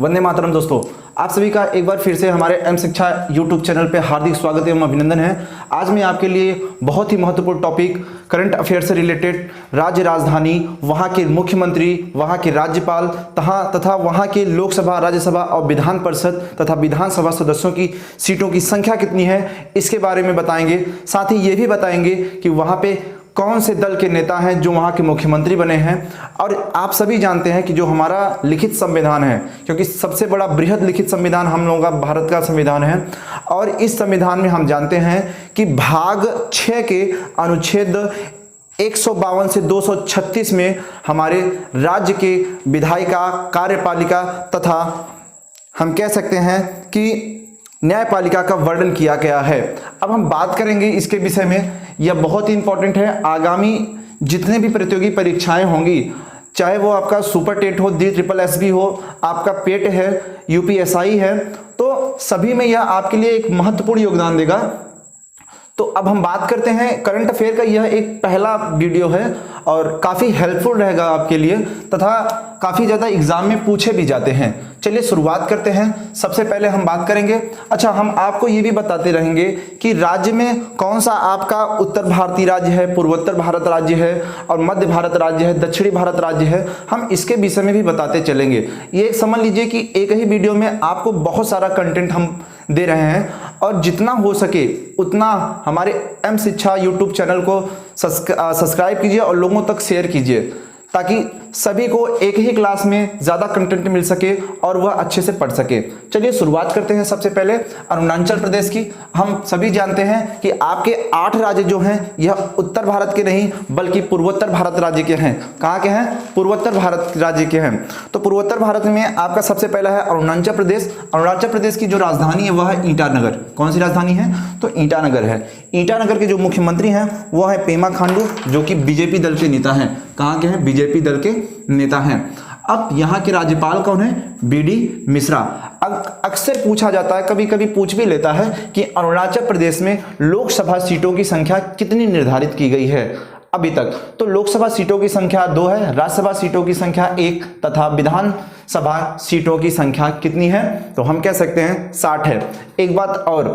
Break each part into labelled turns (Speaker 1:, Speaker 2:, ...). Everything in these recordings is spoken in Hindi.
Speaker 1: वंदे मातरम दोस्तों, आप सभी का एक बार फिर से हमारे एम शिक्षा यूट्यूब चैनल पे हार्दिक स्वागत एवं अभिनंदन है। आज मैं आपके लिए बहुत ही महत्वपूर्ण टॉपिक करंट अफेयर से रिलेटेड राज्य राजधानी, वहाँ के मुख्यमंत्री, वहाँ के राज्यपाल तथा वहाँ के लोकसभा, राज्यसभा और विधान परिषद तथा विधानसभा सदस्यों की सीटों की संख्या कितनी है, इसके बारे में बताएंगे। साथ ही ये भी बताएंगे कि वहाँ पे कौन से दल के नेता हैं जो वहाँ के मुख्यमंत्री बने हैं। और आप सभी जानते हैं कि जो हमारा लिखित संविधान है, क्योंकि सबसे बड़ा बृहद लिखित संविधान हम लोगों का भारत का संविधान है, और इस संविधान में हम जानते हैं कि भाग 6 के अनुच्छेद 152 से 236 में हमारे राज्य के विधायिका, कार्यपालिका तथा हम कह सकते हैं कि न्यायपालिका का वर्णन किया गया है। अब हम बात करेंगे इसके विषय में, यह बहुत ही इंपॉर्टेंट है। आगामी जितने भी प्रतियोगी परीक्षाएं होंगी, चाहे वो आपका सुपर टेट हो, DSSB हो, आपका पेट है, UPSI है, तो सभी में यह आपके लिए एक महत्वपूर्ण योगदान देगा। तो अब हम बात करते हैं करंट अफेयर का। यह एक पहला वीडियो है और काफ़ी हेल्पफुल रहेगा आपके लिए तथा काफ़ी ज़्यादा एग्जाम में पूछे भी जाते हैं। चलिए शुरुआत करते हैं। सबसे पहले हम बात करेंगे, अच्छा हम आपको ये भी बताते रहेंगे कि राज्य में कौन सा आपका उत्तर भारतीय राज्य है, पूर्वोत्तर भारत राज्य है और मध्य भारत राज्य है, दक्षिणी भारत राज्य है। हम इसके विषय में भी बताते चलेंगे। ये समझ लीजिए कि एक ही वीडियो में आपको बहुत सारा कंटेंट हम दे रहे हैं, और जितना हो सके उतना हमारे एम शिक्षा यूट्यूब चैनल को सब्सक्राइब कीजिए और लोगों तक शेयर कीजिए, ताकि सभी को एक ही क्लास में ज़्यादा कंटेंट मिल सके और वह अच्छे से पढ़ सके। चलिए शुरुआत करते हैं। सबसे पहले अरुणाचल प्रदेश की। हम सभी जानते हैं कि आपके 8 राज्य जो हैं यह उत्तर भारत के नहीं बल्कि पूर्वोत्तर भारत राज्य के हैं। कहाँ के हैं? पूर्वोत्तर भारत राज्य के हैं। तो पूर्वोत्तर भारत में आपका सबसे पहला है अरुणाचल प्रदेश। अरुणाचल प्रदेश की जो राजधानी है वह है ईटानगर। कौन सी राजधानी है? तो ईटानगर है। ईटानगर के जो मुख्यमंत्री हैं वो है पेमा खांडू, जो कि बीजेपी दल के नेता हैं। कहाँ के हैं? बीजेपी दल के नेता हैं। अब यहाँ के राज्यपाल कौन है? BD मिश्रा। अक्सर पूछा जाता है, कभी कभी पूछ भी लेता है कि अरुणाचल प्रदेश में लोकसभा सीटों की संख्या कितनी निर्धारित की गई है अभी तक। तो लोकसभा सीटों की संख्या 2 है, राज्यसभा सीटों की संख्या 1 तथा विधानसभा सीटों की संख्या कितनी है? तो हम कह सकते हैं 60 है। एक बात और,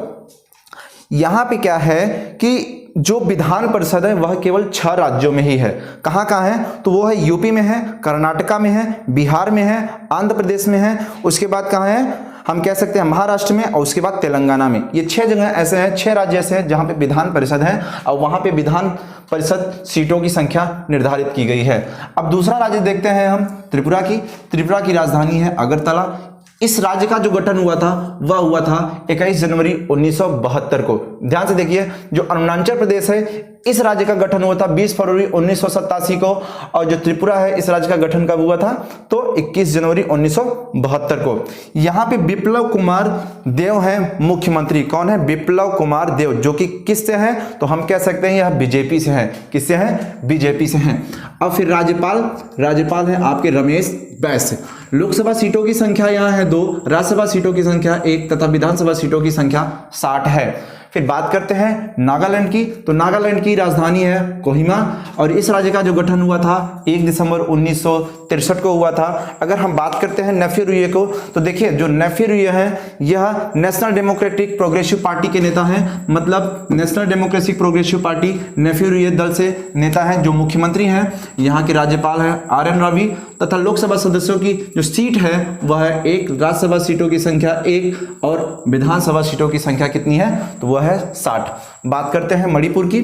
Speaker 1: यहाँ पे क्या है कि जो विधान परिषद है वह केवल 6 राज्यों में ही है। कहाँ कहाँ है? तो वो है यूपी में है, कर्नाटका में है, बिहार में है, आंध्र प्रदेश में है, उसके बाद कहाँ है? हम कह सकते हैं महाराष्ट्र में, और उसके बाद तेलंगाना में। ये 6 जगह ऐसे हैं, 6 राज्य ऐसे हैं जहाँ पे विधान परिषद है और वहाँ पे विधान परिषद सीटों की संख्या निर्धारित की गई है। अब दूसरा राज्य देखते हैं हम, त्रिपुरा की। त्रिपुरा की राजधानी है अगरतला। इस राज्य का जो गठन हुआ था वह हुआ था 21 जनवरी 1972 को। ध्यान से देखिए, जो अरुणाचल प्रदेश है इस राज्य का गठन हुआ था 20 फरवरी 1987 को, और जो त्रिपुरा है इस राज्य का गठन कब हुआ था? तो 21 जनवरी 1972 को। यहाँ पे बिप्लब कुमार देव हैं मुख्यमंत्री। कौन है? बिप्लब कुमार देव, जो कि किससे हैं? तो हम कह सकते हैं यह बीजेपी से हैं। किससे हैं? बीजेपी से हैं। अब फिर राज्यपाल हैं आपके रमेश बैस। लोकसभा सीटों की संख्या यहाँ है 2, राज्यसभा सीटों की संख्या 1 तथा विधानसभा सीटों की संख्या 60 है। फिर बात करते हैं नागालैंड की। तो नागालैंड की राजधानी है कोहिमा, और इस राज्य का जो गठन हुआ था 1 दिसंबर 1963 को हुआ था। अगर हम बात करते हैं नेफ्यू रियो को, तो देखिए जो नेफ्यू रियो है यह नेशनल डेमोक्रेटिक प्रोग्रेसिव पार्टी के नेता हैं। मतलब नेशनल डेमोक्रेटिक प्रोग्रेसिव पार्टी नेफ्यू रियो दल से नेता हैं। जो मुख्यमंत्री हैं यहाँ के राज्यपाल हैं RN रवि, तथा लोकसभा सदस्यों की जो सीट है वह है 1, राज्यसभा सीटों की संख्या 1 और विधानसभा सीटों की संख्या कितनी है? तो वह है 60। बात करते हैं मणिपुर की।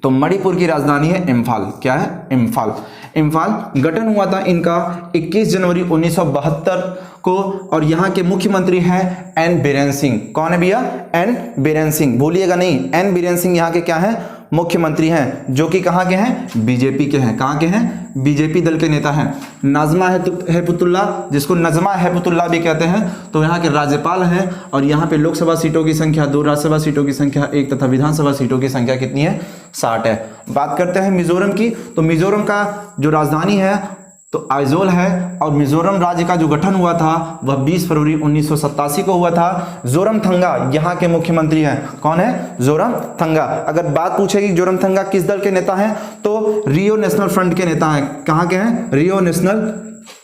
Speaker 1: तो मणिपुर की राजधानी है इम्फाल। क्या है? इम्फाल। गठन हुआ था इनका 21 जनवरी 1972 को, और यहाँ के मुख्यमंत्री हैं N बीरेन सिंह। कौन है भैया? N बीरेन सिंह, भूलिएगा नहीं। N बीरेन सिंह यहाँ के क्या हैं? मुख्यमंत्री हैं, जो कि कहाँ के हैं? बीजेपी के हैं। कहाँ के हैं? बीजेपी दल के नेता हैं। नाजमा हेपतुल्ला, जिसको नजमा हेपतुल्ला भी कहते हैं, तो यहाँ के राज्यपाल हैं। और यहाँ पे लोकसभा सीटों की संख्या 2, राज्यसभा सीटों की संख्या 1 तथा विधानसभा सीटों की संख्या कितनी है? 60 है। बात करते हैं मिजोरम की। तो मिजोरम का जो राजधानी है तो आइजोल है, और मिजोरम राज्य का जो गठन हुआ था वह 20 फरवरी 1987 को हुआ था। जोरमथंगा यहाँ के मुख्यमंत्री हैं। कौन है? जोरमथंगा। अगर बात पूछेगी जोरमथंगा किस दल के नेता हैं, तो रियो नेशनल फ्रंट के नेता हैं। कहाँ के हैं? रियो नेशनल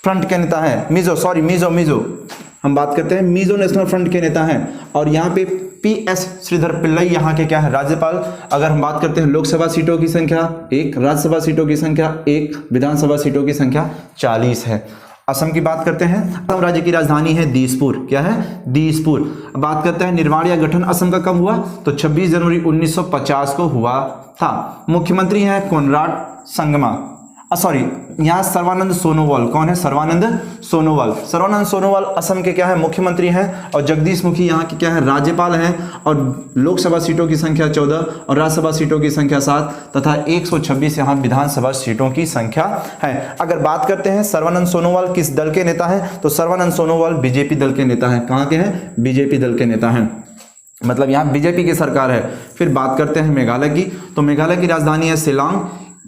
Speaker 1: फ्रंट के नेता हैं, मिजो हम बात करते हैं मिजो नेशनल फ्रंट के नेता हैं। और यहाँ पे PS श्रीधर पिल्लई यहाँ के क्या है, राज्यपाल। अगर हम बात करते हैं लोकसभा सीटों की संख्या 1, राज्यसभा सीटों की संख्या 1, विधानसभा सीटों की संख्या 40 है। असम की बात करते हैं, असम राज्य की राजधानी है दिसपुर। क्या है, दिसपुर। बात करते हैं निर्माण या गठन असम का कब हुआ, तो 26 जनवरी 1950 को हुआ था। मुख्यमंत्री हैं कोनराड संगमा, यहाँ सर्बानंद सोनोवाल। कौन है, सर्बानंद सोनोवाल। सर्बानंद सोनोवाल असम के क्या है, मुख्यमंत्री हैं। और जगदीश मुखी यहाँ के क्या है, राज्यपाल हैं। और लोकसभा सीटों की संख्या 14 और राज्यसभा सीटों की संख्या 7 तथा 126 यहाँ विधानसभा सीटों की संख्या है। अगर बात करते हैं सर्बानंद सोनोवाल किस दल के नेता हैं, तो सर्बानंद सोनोवाल बीजेपी दल के नेता हैं। कहाँ के हैं, बीजेपी दल के नेता हैं, मतलब यहाँ बीजेपी की सरकार है। फिर बात करते हैं मेघालय की, तो मेघालय की राजधानी है शिलांग।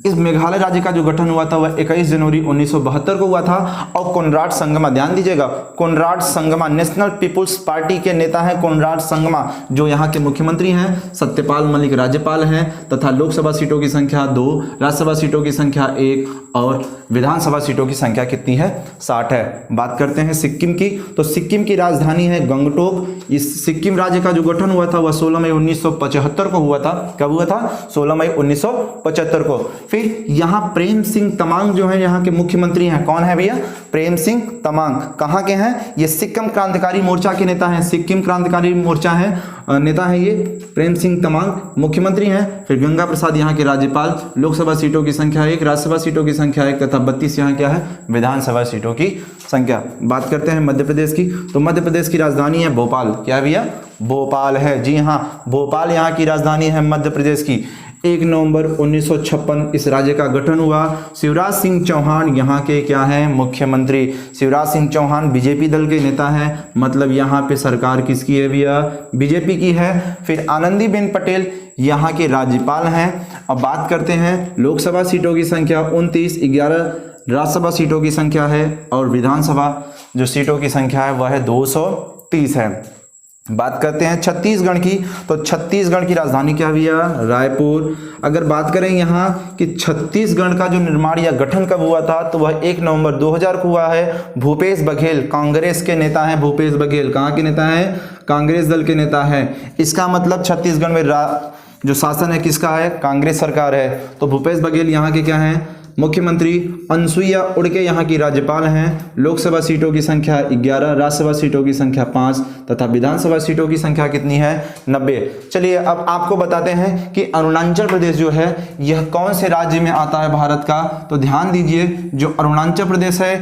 Speaker 1: इस मेघालय राज्य का जो गठन हुआ था वह 21 जनवरी 1972 को हुआ था। और कोनराड संगमा, ध्यान दीजिएगा, Conrad Sangma National People's Party के नेता हैं कोनराड संगमा, जो यहाँ के मुख्यमंत्री हैं। सत्यपाल मलिक राज्यपाल हैं तथा लोकसभा सीटों की संख्या 2, राज्यसभा सीटों की संख्या 1 और विधानसभा सीटों की संख्या कितनी है, 60 है। बात करते हैं सिक्किम की, तो सिक्किम की राजधानी है गंगटोक। इस सिक्किम राज्य का जो गठन हुआ था वह 16 मई 1975 को हुआ था। कब हुआ था, 16 मई 1975 को। फिर यहाँ प्रेम सिंह तमांग जो है यहाँ के मुख्यमंत्री हैं। कौन है भैया, प्रेम सिंह तमांग। कहाँ के हैं, ये सिक्किम क्रांतिकारी मोर्चा के नेता हैं। सिक्किम क्रांतिकारी मोर्चा है, नेता है ये प्रेम सिंह तमांग, मुख्यमंत्री हैं। फिर गंगा प्रसाद यहाँ के राज्यपाल। लोकसभा सीटों की संख्या 1, राज्यसभा सीटों की संख्या 1 तथा 32 यहाँ क्या है, विधानसभा सीटों की संख्या। बात करते हैं मध्य प्रदेश की, तो मध्य प्रदेश की राजधानी है भोपाल। क्या है भैया, भोपाल है, जी हाँ, भोपाल यहाँ की राजधानी है मध्य प्रदेश की। 1 नवंबर 1956 इस राज्य का गठन हुआ। शिवराज सिंह चौहान यहाँ के क्या हैं, मुख्यमंत्री। शिवराज सिंह चौहान बीजेपी दल के नेता हैं, मतलब यहाँ पे सरकार किसकी है भैया, बीजेपी की है। फिर आनंदीबेन पटेल यहाँ के राज्यपाल हैं। अब बात करते हैं लोकसभा सीटों की संख्या 29, 11 राज्यसभा सीटों की संख्या है और विधानसभा जो सीटों की संख्या है वह है 230 है। बात करते हैं छत्तीसगढ़ की, तो छत्तीसगढ़ की राजधानी क्या भैया, रायपुर। अगर बात करें यहाँ कि छत्तीसगढ़ का जो निर्माण या गठन कब हुआ था, तो वह 1 नवंबर 2000 को हुआ है। भूपेश बघेल कांग्रेस के नेता हैं। भूपेश बघेल कहाँ के नेता हैं, कांग्रेस दल के नेता हैं। इसका मतलब छत्तीसगढ़ में जो शासन है किसका है, कांग्रेस सरकार है। तो भूपेश बघेल यहाँ के क्या हैं, मुख्यमंत्री। अनुसुईया उड़के यहाँ की राज्यपाल हैं। लोकसभा सीटों की संख्या 11, राज्यसभा सीटों की संख्या 5 तथा विधानसभा सीटों की संख्या कितनी है, 90। चलिए अब आपको बताते हैं कि अरुणाचल प्रदेश जो है यह कौन से राज्य में आता है भारत का। तो ध्यान दीजिए, जो अरुणाचल प्रदेश है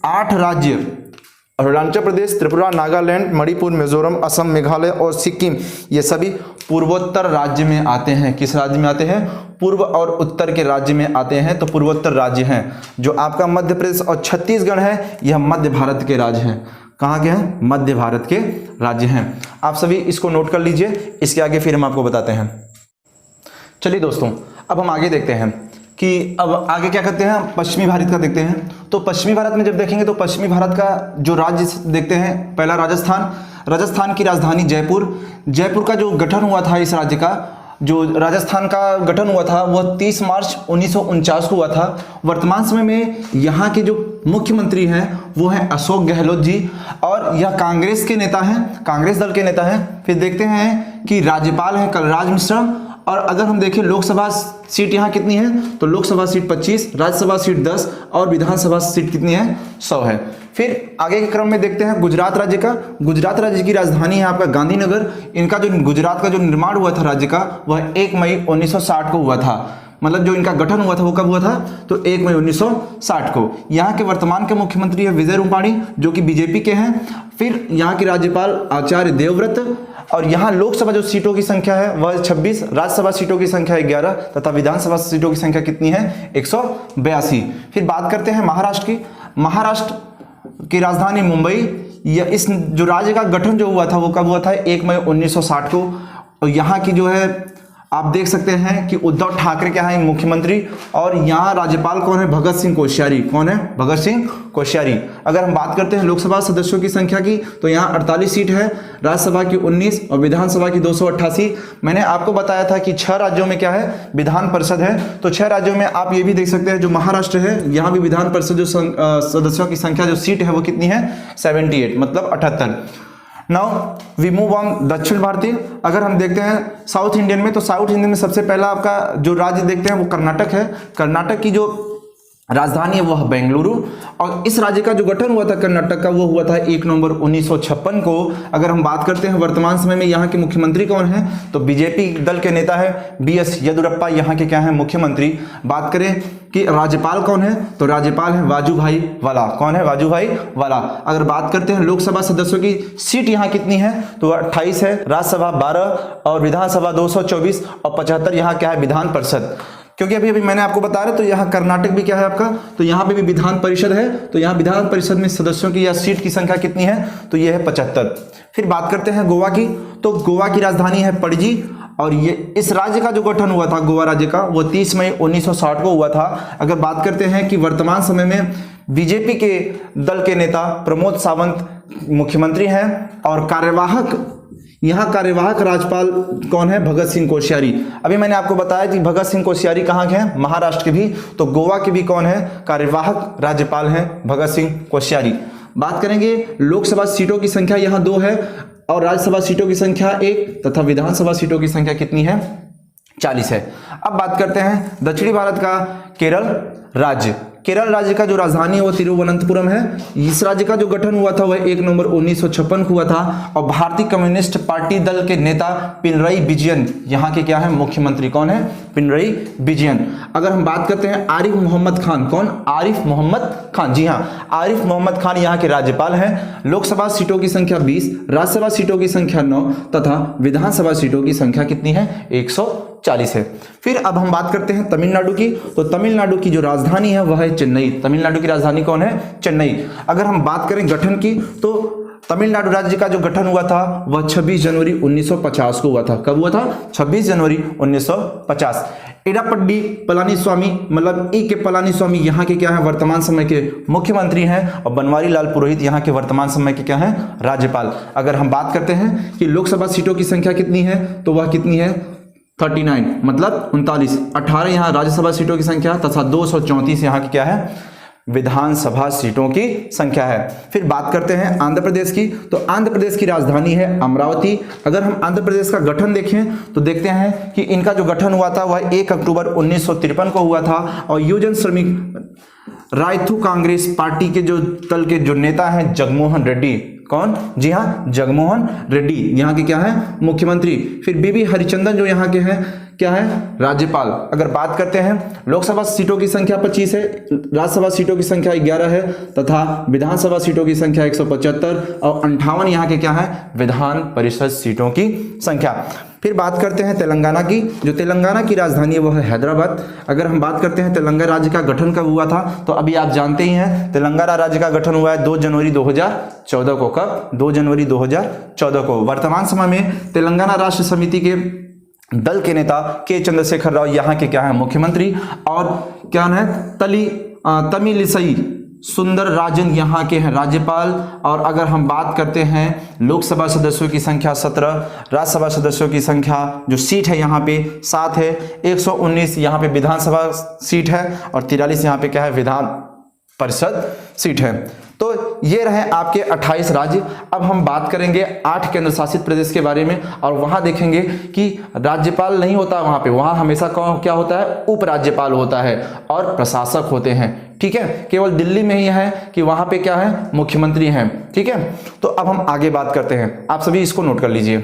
Speaker 1: 8 राज्य, अरुणाचल प्रदेश, त्रिपुरा, नागालैंड, मणिपुर, मिजोरम, असम, मेघालय और सिक्किम, ये सभी पूर्वोत्तर राज्य में आते हैं। किस राज्य में आते हैं, पूर्व और उत्तर के राज्य में आते हैं, तो पूर्वोत्तर राज्य हैं। जो आपका मध्य प्रदेश और छत्तीसगढ़ है यह मध्य भारत के राज्य हैं। कहाँ के हैं, मध्य भारत के राज्य हैं। आप सभी इसको नोट कर लीजिए, इसके आगे फिर हम आपको बताते हैं। चलिए दोस्तों, अब हम आगे देखते हैं कि अब आगे क्या करते हैं, पश्चिमी भारत का देखते हैं। तो पश्चिमी भारत में जब देखेंगे तो पश्चिमी भारत का जो राज्य देखते हैं, पहला राजस्थान। राजस्थान की राजधानी जयपुर। जयपुर का जो गठन हुआ था, इस राज्य का जो राजस्थान का गठन हुआ था वह 30 मार्च 1949 को हुआ था। वर्तमान समय में यहाँ के जो मुख्यमंत्री हैं वो हैं अशोक गहलोत जी, और यह कांग्रेस के नेता हैं, कांग्रेस दल के नेता हैं। फिर देखते हैं कि राज्यपाल हैं कलराज मिश्रा। और अगर हम देखें लोकसभा सीट यहाँ कितनी है, तो लोकसभा सीट 25, राज्यसभा सीट 10 और विधानसभा सीट कितनी है, 100 है। फिर आगे के क्रम में देखते हैं गुजरात राज्य का। गुजरात राज्य की राजधानी है आपका गांधीनगर। इनका जो गुजरात का जो निर्माण हुआ था राज्य का वह 1 मई 1960 को हुआ था। मतलब जो इनका गठन हुआ था वो कब हुआ था, तो 1 मई 1960 को। यहाँ के वर्तमान के मुख्यमंत्री है विजय रूपाणी, जो कि बीजेपी के हैं। फिर यहाँ के राज्यपाल आचार्य देवव्रत। और यहाँ लोकसभा जो सीटों की संख्या है वह 26, राज्यसभा सीटों की संख्या 11 तथा विधानसभा सीटों की संख्या कितनी है, 182। फिर बात करते हैं महाराष्ट्र की। महाराष्ट्र की राजधानी मुंबई। इस जो राज्य का गठन जो हुआ था वो कब हुआ था, 1 मई 1960 को। और यहाँ की जो है आप देख सकते हैं कि उद्धव ठाकरे क्या है मुख्यमंत्री, और यहाँ राज्यपाल कौन है, भगत सिंह कोश्यारी। कौन है, भगत सिंह कोश्यारी। अगर हम बात करते हैं लोकसभा सदस्यों की संख्या की, तो यहाँ 48 सीट है, राज्यसभा की 19 और विधानसभा की 288। मैंने आपको बताया था कि 6 राज्यों में क्या है, विधान परिषद है। तो 6 राज्यों में आप ये भी देख सकते हैं, जो महाराष्ट्र है यहाँ भी विधान परिषद जो सदस्यों की संख्या जो सीट है वो कितनी है, 78, मतलब 78। नाउ वी मूव ऑन दक्षिण भारतीय। अगर हम देखते हैं साउथ इंडियन में, तो साउथ इंडियन में सबसे पहला आपका जो राज्य देखते हैं वो कर्नाटक है। कर्नाटक की जो राजधानी है वह बेंगलुरु, और इस राज्य का जो गठन हुआ था कर्नाटक का वो हुआ था 1 नवंबर 1956 को। अगर हम बात करते हैं वर्तमान समय में यहाँ के मुख्यमंत्री कौन है, तो बीजेपी दल के नेता है बीएस येदियुरप्पा यहाँ के क्या है, मुख्यमंत्री। बात करें कि राज्यपाल कौन है, तो राज्यपाल है वाजूभाई वाला। कौन है, वाजूभाई वाला। अगर बात करते हैं लोकसभा सदस्यों की सीट यहाँ कितनी है, तो 28 है, राज्यसभा 12 और विधानसभा 224 और 75 यहाँ क्या है, विधान परिषद। क्योंकि अभी मैंने आपको बता रहा, तो यहाँ कर्नाटक भी क्या है आपका, तो यहाँ पे भी विधान परिषद है। तो यहाँ विधान परिषद में सदस्यों की या सीट की संख्या कितनी है, तो ये है 75। फिर बात करते हैं गोवा की, तो गोवा की राजधानी है पणजी, और ये इस राज्य का जो गठन हुआ था गोवा राज्य का वो 30 मई 1960 को हुआ था। अगर बात करते हैं कि वर्तमान समय में बीजेपी के दल के नेता प्रमोद सावंत मुख्यमंत्री हैं, और कार्यवाहक राज्यपाल कौन है, भगत सिंह कोश्यारी। अभी मैंने आपको बताया कि भगत सिंह कोश्यारी कहाँ के हैं, महाराष्ट्र के भी। तो गोवा के भी कौन है, कार्यवाहक राज्यपाल हैं भगत सिंह कोश्यारी। बात करेंगे लोकसभा सीटों की संख्या यहाँ 2 है, और राज्यसभा सीटों की संख्या 1 तथा विधानसभा सीटों की संख्या कितनी है, 40 है। अब बात करते हैं दक्षिणी भारत का केरल राज्य। केरल राज्य का जो राजधानी है वो तिरुवनंतपुरम है। इस राज्य का जो गठन हुआ था वह 1 नवंबर 1956 को हुआ था, और भारतीय कम्युनिस्ट पार्टी दल के नेता पिनरई विजयन यहाँ के क्या है, मुख्यमंत्री। कौन है, पिनरई विजयन। अगर हम बात करते हैं आरिफ मोहम्मद खान, कौन, आरिफ मोहम्मद खान, जी हाँ, आरिफ मोहम्मद खान यहाँ के राज्यपाल हैं। लोकसभा सीटों की संख्या 20, राज्यसभा सीटों की संख्या 9 तथा विधानसभा सीटों की संख्या कितनी है, 140 है। फिर अब हम बात करते हैं तमिलनाडु की, तो तमिलनाडु की जो राजधानी है वह है चेन्नई। तमिलनाडु की राजधानी कौन है, चेन्नई। अगर हम बात करें गठन की, तो तमिलनाडु राज्य का जो गठन हुआ था वह 26 जनवरी 1950 को हुआ था। कब हुआ था, 26 जनवरी 1950। एडापड्डी पलानीस्वामी, मतलब ई के पलानीस्वामी यहाँ के क्या है, वर्तमान समय के मुख्यमंत्री हैं, और बनवारी लाल पुरोहित यहाँ के वर्तमान समय के क्या हैं, राज्यपाल। अगर हम बात करते हैं कि लोकसभा सीटों की संख्या कितनी है, तो वह कितनी है, 39, मतलब 39। 18 यहाँ राज्यसभा सीटों की संख्या तथा 234 यहाँ की क्या है, विधानसभा सीटों की संख्या है। फिर बात करते हैं आंध्र प्रदेश की, तो आंध्र प्रदेश की राजधानी है अमरावती। अगर हम आंध्र प्रदेश का गठन देखें तो देखते हैं कि इनका जो गठन हुआ था वह 1 अक्टूबर 1953 को हुआ था, और युवजन श्रमिक रायथू कांग्रेस पार्टी के जो दल के जो नेता हैं जगमोहन रेड्डी। कौन, जी हाँ, जगमोहन रेड्डी यहाँ के क्या है, मुख्यमंत्री। फिर बीबी हरिचंदन जो यहाँ के हैं क्या है, राज्यपाल। अगर बात करते हैं लोकसभा सीटों की संख्या 25 है, राज्यसभा सीटों की संख्या 11 है तथा विधानसभा सीटों की संख्या 175, और 58 यहाँ के क्या है, विधान परिषद सीटों की संख्या। फिर बात करते हैं तेलंगाना की, जो तेलंगाना की राजधानी है वह है हैदराबाद। अगर हम बात करते हैं तेलंगाना राज्य का गठन कब हुआ था, तो अभी आप जानते ही हैं तेलंगाना राज्य का गठन हुआ है 2 जनवरी 2014 को। कब, 2 जनवरी 2014 को। वर्तमान समय में तेलंगाना राष्ट्र समिति के दल के नेता के चंद्रशेखर राव यहाँ के क्या है, मुख्यमंत्री। और क्या है, तमिलिसई सुंदर राजन यहाँ के हैं राज्यपाल। और अगर हम बात करते हैं लोकसभा सदस्यों की संख्या 17, राज्यसभा सदस्यों की संख्या जो सीट है यहाँ पे 7 है, 119 यहाँ पे विधानसभा सीट है, और 43 यहाँ पे क्या है, विधान परिषद सीट है। तो ये रहे आपके 28 राज्य। अब हम बात करेंगे 8 केंद्र शासित प्रदेश के बारे में, और वहां देखेंगे कि राज्यपाल नहीं होता वहां पे, वहां हमेशा क्या होता है, उपराज्यपाल होता है और प्रशासक होते हैं। ठीक है, केवल दिल्ली में ही है कि वहां पे क्या है, मुख्यमंत्री हैं। ठीक है, तो अब हम आगे बात करते हैं, आप सभी इसको नोट कर लीजिए।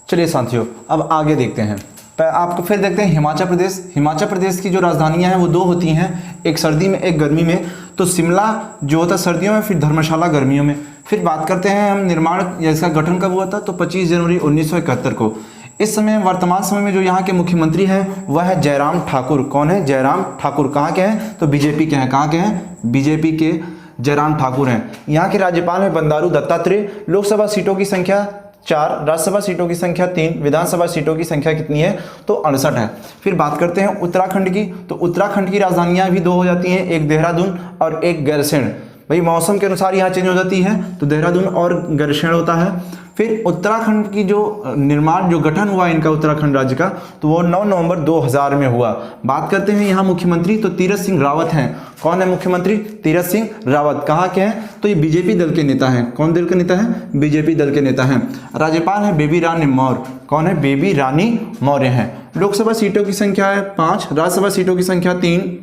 Speaker 1: चलिए साथियों, अब आगे देखते हैं। आपको फिर देखते हैं हिमाचल प्रदेश। हिमाचल प्रदेश की जो राजधानियां हैं वो 2 होती हैं, एक सर्दी में एक गर्मी में। तो शिमला जो होता है सर्दियों में, फिर धर्मशाला गर्मियों में। फिर बात करते हैं हम निर्माण, इसका गठन कब हुआ था, तो 25 जनवरी 1971 को। इस समय वर्तमान समय में जो यहाँ के मुख्यमंत्री हैं वह है जयराम ठाकुर। कौन है, जयराम ठाकुर। कहाँ के हैं, तो बीजेपी के हैं। कहाँ के हैं, बीजेपी के जयराम ठाकुर हैं। यहाँ के राज्यपाल हैं बंडारू दत्तात्रेय। लोकसभा सीटों की संख्या 4, राज्यसभा सीटों की संख्या 3, विधानसभा सीटों की संख्या कितनी है तो 68 है। फिर बात करते हैं उत्तराखंड की, तो उत्तराखंड की राजधानियां भी 2 हो जाती हैं, एक देहरादून और एक गैरसैंण। भाई मौसम के अनुसार यहाँ चेंज हो जाती है, तो देहरादून और गैरसैंण होता है। फिर उत्तराखंड की जो निर्माण, जो गठन हुआ इनका उत्तराखंड राज्य का, तो वो 9 नवंबर 2000 में हुआ। बात करते हैं यहाँ मुख्यमंत्री, तो तीरथ सिंह रावत हैं। कौन है मुख्यमंत्री? तीरथ सिंह रावत। कहाँ के हैं? तो ये बीजेपी दल के नेता हैं। कौन दल के नेता हैं? बीजेपी दल के नेता हैं। राज्यपाल है बेबी रानी मौर्य। कौन है? बेबी रानी मौर्य हैं। लोकसभा सीटों की संख्या है 5, राज्यसभा सीटों की संख्या 3,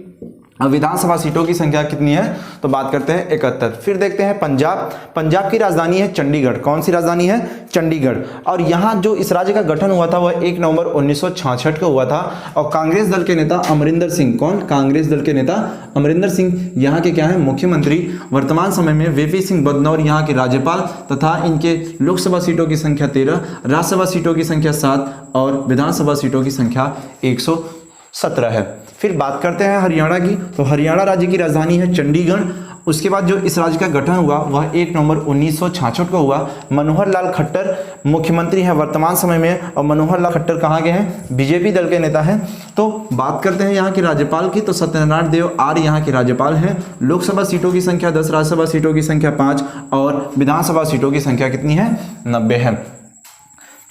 Speaker 1: विधानसभा सीटों की संख्या कितनी है तो बात करते हैं 71। फिर देखते हैं पंजाब। पंजाब की राजधानी है चंडीगढ़। कौन सी राजधानी है? चंडीगढ़। और यहाँ जो इस राज्य का गठन हुआ था वह 1 नवंबर 1966 को हुआ था। और कांग्रेस दल के नेता अमरिंदर सिंह, कौन? कांग्रेस दल के नेता अमरिंदर सिंह यहाँ के क्या है? मुख्यमंत्री। वर्तमान समय में वीपी सिंह बदनौर यहाँ के राज्यपाल, तथा इनके लोकसभा सीटों की संख्या 13, राज्यसभा सीटों की संख्या 7 और विधानसभा सीटों की संख्या 117 है। फिर बात करते हैं हरियाणा की, तो हरियाणा राज्य की राजधानी है चंडीगढ़। उसके बाद जो इस राज्य का गठन हुआ वह 1 नवंबर 1966 को हुआ। मनोहर लाल खट्टर मुख्यमंत्री हैं वर्तमान समय में, और मनोहर लाल खट्टर कहाँ के हैं? बीजेपी दल के नेता हैं। तो बात करते हैं यहाँ के राज्यपाल की, तो सत्यनारायण देव आर्य यहाँ के राज्यपाल हैं। लोकसभा सीटों की संख्या 10, राज्यसभा सीटों की संख्या 5 और विधानसभा सीटों की संख्या कितनी है? 90 है।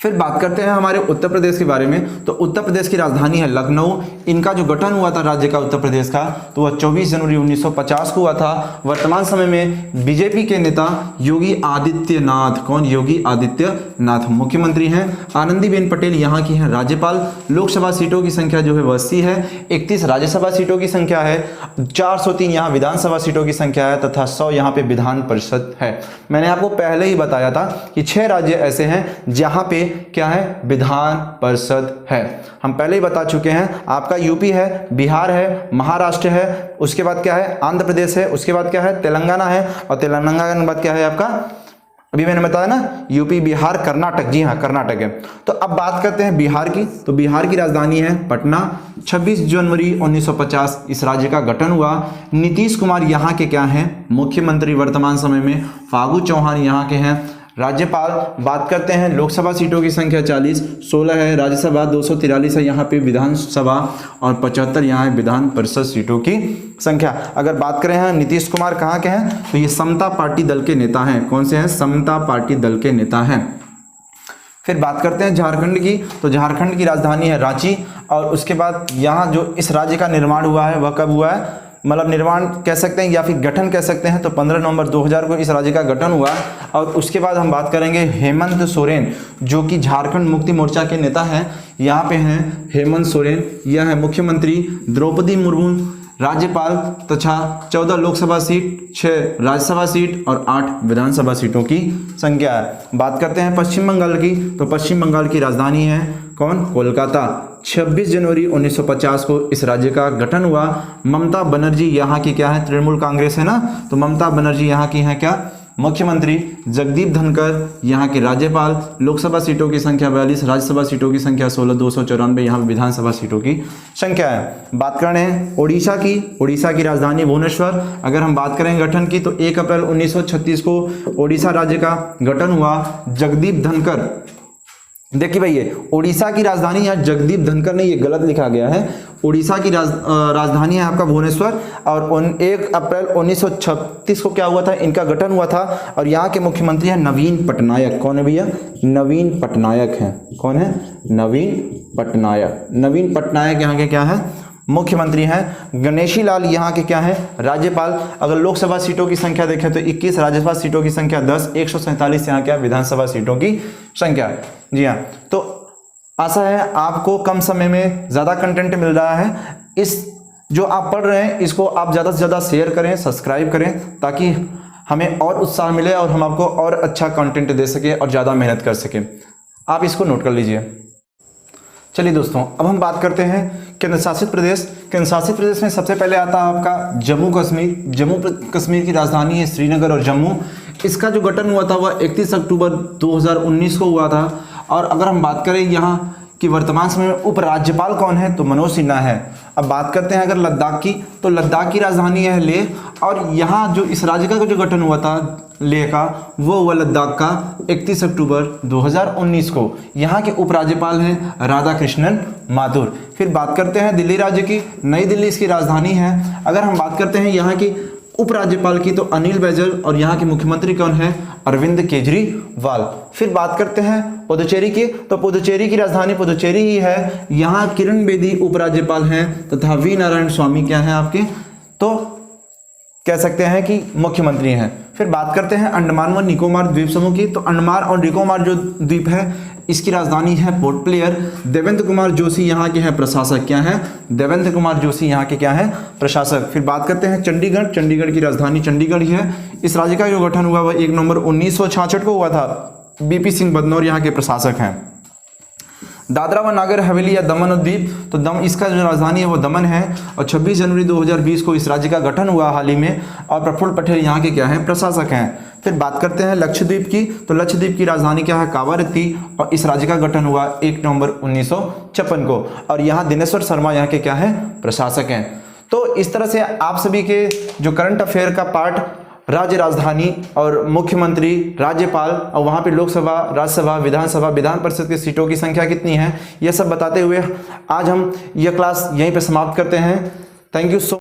Speaker 1: फिर बात करते हैं हमारे उत्तर प्रदेश के बारे में, तो उत्तर प्रदेश की राजधानी है लखनऊ। इनका जो गठन हुआ था राज्य का उत्तर प्रदेश का, तो वह 24 जनवरी 1950 को हुआ था। वर्तमान समय में बीजेपी के नेता योगी आदित्यनाथ, कौन? योगी आदित्यनाथ मुख्यमंत्री हैं। आनंदीबेन पटेल यहाँ की हैं राज्यपाल। लोकसभा सीटों की संख्या जो है वह 80 है। 31 राज्यसभा सीटों की संख्या है, 403 यहाँ विधानसभा सीटों की संख्या है, तथा 100 यहाँ पे विधान परिषद है। मैंने आपको पहले ही बताया था कि 6 राज्य ऐसे हैं जहाँ पे क्या है? विधान परिषद है। हम पहले ही बता चुके हैं। आपका यूपी है, बिहार है, महाराष्ट्र है, उसके बाद क्या है? आंध्र प्रदेश है, उसके बाद क्या है? तेलंगाना है, और तेलंगाना के बाद क्या है आपका? अभी मैंने बताया ना, यूपी, बिहार, कर्नाटक। जी हाँ, कर्नाटक है। तो अब बात करते हैं बिहार की, तो बिहार की राजधानी है पटना। 26 जनवरी 1950 इस राज्य का गठन हुआ। नीतीश कुमार यहाँ के क्या हैं? मुख्यमंत्री वर्तमान समय में। फागू चौहान यहाँ के हैं राज्यपाल। बात करते हैं लोकसभा सीटों की संख्या 40, 16 है, राज्यसभा 243 है यहाँ पे, विधानसभा और 75 यहाँ है विधान परिषद सीटों की संख्या। अगर बात करें हैं नीतीश कुमार कहाँ के हैं, तो ये समता पार्टी दल के नेता हैं। कौन से हैं? समता पार्टी दल के नेता हैं। फिर बात करते हैं झारखंड की, तो झारखंड की राजधानी है रांची। और उसके बाद यहाँ जो इस राज्य का निर्माण हुआ है वह कब हुआ है? मतलब निर्माण कह सकते हैं या फिर गठन कह सकते हैं, तो 15 नवंबर 2000 को इस राज्य का गठन हुआ। और उसके बाद हम बात करेंगे हेमंत सोरेन, जो कि झारखंड मुक्ति मोर्चा के नेता हैं। यहाँ पे हैं हेमंत सोरेन, यह है मुख्यमंत्री। द्रौपदी मुर्मू राज्यपाल, तथा 14 लोकसभा सीट, 6 राज्यसभा सीट और 8 विधानसभा सीटों की संख्या है। बात करते हैं पश्चिम बंगाल की, तो पश्चिम बंगाल की राजधानी है कौन? कोलकाता। 26 जनवरी 1950 को इस राज्य का गठन हुआ। ममता बनर्जी यहाँ की क्या है? तृणमूल कांग्रेस है ना, तो ममता बनर्जी यहाँ की हैं क्या? मुख्यमंत्री। जगदीप धनखड़ यहाँ के राज्यपाल। लोकसभा सीटों की संख्या 42, राज्यसभा सीटों की संख्या 16, 294 यहाँ विधानसभा सीटों की संख्या है। बात करें ओडिशा की, ओडिशा की राजधानी भुवनेश्वर। अगर हम बात करें गठन की, तो 1 अप्रैल 1936 को ओडिशा राज्य का गठन हुआ। जगदीप धनखड़, देखिए भैया, उड़ीसा की राजधानी यहाँ जगदीप धनखड़ ने, ये गलत लिखा गया है। उड़ीसा की राजधानी है आपका भुवनेश्वर। और 1 अप्रैल 1936 को क्या हुआ था? इनका गठन हुआ था। और यहाँ के मुख्यमंत्री हैं नवीन पटनायक। कौन है भैया? नवीन पटनायक हैं। कौन है? नवीन पटनायक। नवीन पटनायक यहाँ के क्या है? मुख्यमंत्री हैं। गणेशी लाल यहाँ के क्या हैं? राज्यपाल। अगर लोकसभा सीटों की संख्या देखें तो 21, राज्यसभा सीटों की संख्या 10, 147 यहाँ क्या? विधानसभा सीटों की संख्या। जी हाँ, तो आशा है आपको कम समय में ज़्यादा कंटेंट मिल रहा है। इस जो आप पढ़ रहे हैं इसको आप ज़्यादा से ज़्यादा शेयर करें, सब्सक्राइब करें, ताकि हमें और उत्साह मिले और हम आपको और अच्छा कंटेंट दे सकें और ज़्यादा मेहनत कर सकें। आप इसको नोट कर लीजिए। चलिए दोस्तों, अब हम बात करते हैं केंद्र शासित प्रदेश। केंद्र शासित प्रदेश में सबसे पहले आता है आपका जम्मू कश्मीर। जम्मू कश्मीर की राजधानी है श्रीनगर और जम्मू। इसका जो गठन हुआ था वह 31 अक्टूबर 2019 को हुआ था। और अगर हम बात करें यहाँ कि वर्तमान समय में उपराज्यपाल कौन है, तो मनोज सिन्हा है। अब बात करते हैं अगर लद्दाख की, तो लद्दाख की राजधानी है लेह, और यहाँ जो इस राज्य का जो गठन हुआ था लेह का, वो हुआ लद्दाख का 31 अक्टूबर 2019 को। यहाँ के उपराज्यपाल हैं राधाकृष्णन माथुर। फिर बात करते हैं दिल्ली राज्य की, नई दिल्ली इसकी राजधानी है। अगर हम बात करते हैं यहाँ की उपराज्यपाल की, तो अनिल बैजल, और यहाँ के मुख्यमंत्री कौन है, अरविंद केजरीवाल। फिर बात करते हैं पुदुचेरी की, तो पुदुचेरी की राजधानी पुदुचेरी ही है। यहाँ किरण बेदी उपराज्यपाल हैं तथा वी नारायण स्वामी क्या है आपके, तो कह सकते हैं कि मुख्यमंत्री हैं। फिर बात करते हैं अंडमान व निकोबार द्वीप समूह की, तो अंडमान और निकोबार जो द्वीप है इसकी राजधानी है पोर्ट ब्लेयर। देवेंद्र कुमार जोशी यहाँ के हैं प्रशासक, क्या है, देवेंद्र कुमार जोशी यहाँ के क्या है, प्रशासक। फिर बात करते हैं चंडीगढ़, चंडीगढ़ की राजधानी चंडीगढ़ ही है। इस राज्य का जो गठन हुआ वह 1 नवंबर 1966 को हुआ था। बीपी सिंह बदनौर यहाँ के प्रशासक हैं। दादरा व नागर हवेली या दमन और दीव, तो इसका जो राजधानी है वो दमन है, और 26 जनवरी 2020 को इस राज्य का गठन हुआ हाल ही में, और प्रफुल्ल पटेल यहाँ के क्या हैं, प्रशासक हैं। फिर बात करते हैं लक्षद्वीप की, तो लक्षद्वीप की राजधानी क्या है, कावारत्ती, और इस राज्य का गठन हुआ 1 नवंबर 1956 को, और यहाँ दिनेश्वर शर्मा यहाँ के क्या है, प्रशासक हैं। तो इस तरह से आप सभी के जो करंट अफेयर का पार्ट, राज्य राजधानी और मुख्यमंत्री, राज्यपाल, और वहाँ पे लोकसभा, राज्यसभा, विधानसभा, विधान परिषद की सीटों की संख्या कितनी है, यह सब बताते हुए आज हम यह क्लास यहीं पे समाप्त करते हैं। Thank you so